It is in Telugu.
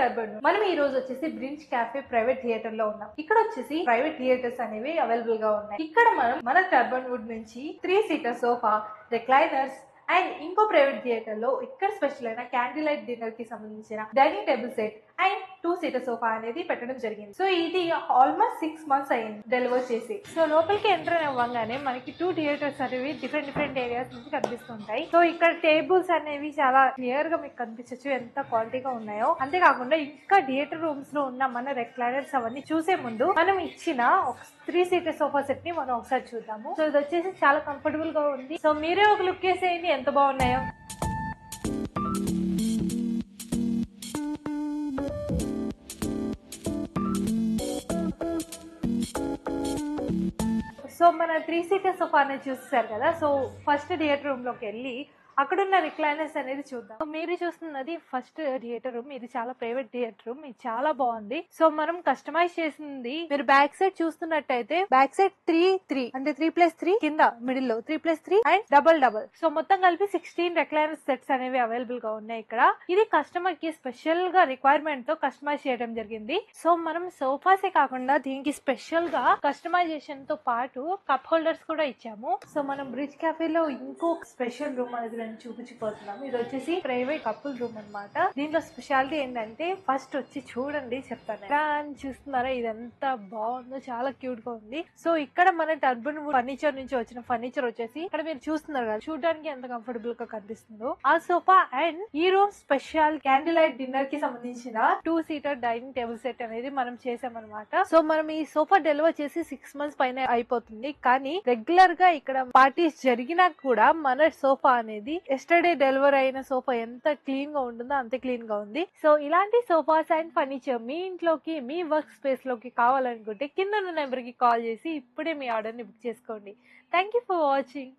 టర్బన్. మనం ఈ రోజు వచ్చేసి బ్రిడ్జ్ క్యాఫే ప్రైవేట్ థియేటర్ లో ఉన్నాం. ఇక్కడ వచ్చేసి ప్రైవేట్ థియేటర్స్ అనేవి అవైలబుల్ గా ఉన్నాయి. ఇక్కడ మనం మన టర్బన్ వుడ్ నుంచి 3 సీటర్ సోఫా, రిక్లైనర్స్ అండ్ ఇంకో ప్రైవేట్ థియేటర్ లో ఇక్కడ స్పెషల్ అయిన క్యాండిల్ లైట్ డిన్నర్ కి సంబంధించిన dining table set and 2 seater sofa అనేది పెట్టడం జరిగింది. సో ఇది ఆల్మోస్ట్ 6 months అయింది డెలివర్ చేసి. సో లోపలికి ఎంటర్ అవ్వగానే మనకి 2 థియేటర్స్ అనేవి డిఫరెంట్ ఏరియాస్ నుంచి కనిపిస్తుంటాయి. సో ఇక్కడ టేబుల్స్ అనేవి చాలా క్లియర్ గా మీకు కనిపించచ్చు ఎంత క్వాలిటీగా ఉన్నాయో. అంతేకాకుండా ఇంకా థియేటర్ రూమ్స్ లో ఉన్న మన రెక్లైనర్స్ అవన్నీ చూసే ముందు మనం ఇచ్చిన ఒక 3 సీటర్ సోఫా సెట్ ని మనం ఒకసారి చూద్దాము. సో ఇది వచ్చేసి చాలా కంఫర్టబుల్ గా ఉంది. సో మీరే ఒక లుక్ వేసేయండి ఎంత బాగున్నాయో. సో మన 3 సీటర్ సోఫా అనేది చూస్తారు కదా. సో ఫస్ట్ థియేటర్ రూమ్ లోకి వెళ్ళి అక్కడున్న రిక్లైనర్స్ అనేది చూద్దాం. మీరు చూస్తున్నది ఫస్ట్ థియేటర్ రూమ్. ఇది చాలా ప్రైవేట్ థియేటర్ రూమ్. ఇది చాలా బాగుంది. సో మనం కస్టమైజ్ చేసింది మీరు బ్యాక్ సైడ్ చూస్తున్నట్టయితే బ్యాక్ సైడ్ 3 అంటే 3+3 కింద మిడిల్ లో 3+3 అండ్ డబల్. సో మొత్తం కలిపి 16 రిక్లైనర్ సెట్స్ అనేవి అవైలబుల్ గా ఉన్నాయి ఇక్కడ. ఇది కస్టమర్ కి స్పెషల్ గా రిక్వైర్మెంట్ తో కస్టమైజ్ చేయడం జరిగింది. సో మనం సోఫాసే కాకుండా దీనికి స్పెషల్ గా కస్టమైజేషన్ తో పాటు కప్ హోల్డర్స్ కూడా ఇచ్చాము. సో మనం బ్రిడ్జ్ క్యాఫే లో ఇంకొక స్పెషల్ రూమ్ అనేది చూపించిపోతున్నాము. ఇది వచ్చేసి ప్రైవేట్ కపుల్ రూమ్ అన్నమాట. దీంట్లో స్పెషాలిటీ ఏంటంటే ఫస్ట్ వచ్చి చూడండి చెప్తాను. ఇలా చూస్తున్నారా ఇదంతా బాగుందో చాలా క్యూట్ గా ఉంది. సో ఇక్కడ మన టర్బన్ ఫర్నిచర్ నుంచి వచ్చిన ఫర్నిచర్ వచ్చేసి ఇక్కడ మీరు చూస్తున్నారు కదా చూడడానికి ఎంత కంఫర్టబుల్ గా కనిపిస్తుందో ఆ సోఫా అండ్ ఈ room special candle light dinner కి సంబంధించిన 2 సీటర్ డైనింగ్ టేబుల్ సెట్ అనేది మనం చేసామన్నమాట. సో మనం ఈ సోఫా డెలివర్ చేసి 6 months పైన అయిపోతుంది. కానీ రెగ్యులర్ గా ఇక్కడ పార్టీస్ జరిగినా కూడా మన సోఫా అనేది ఎస్టర్డే డెలివరీ అయిన సోఫా ఎంత క్లీన్ గా ఉంటుందో అంతే క్లీన్ గా ఉంది. సో ఇలాంటి సోఫాస్ అండ్ ఫర్నిచర్ మీ ఇంట్లోకి మీ వర్క్ స్పేస్ లోకి కావాలనుకుంటే కింద ఉన్న నెంబర్ కి కాల్ చేసి ఇప్పుడే మీ ఆర్డర్ ని బుక్ చేసుకోండి. Thank you for watching.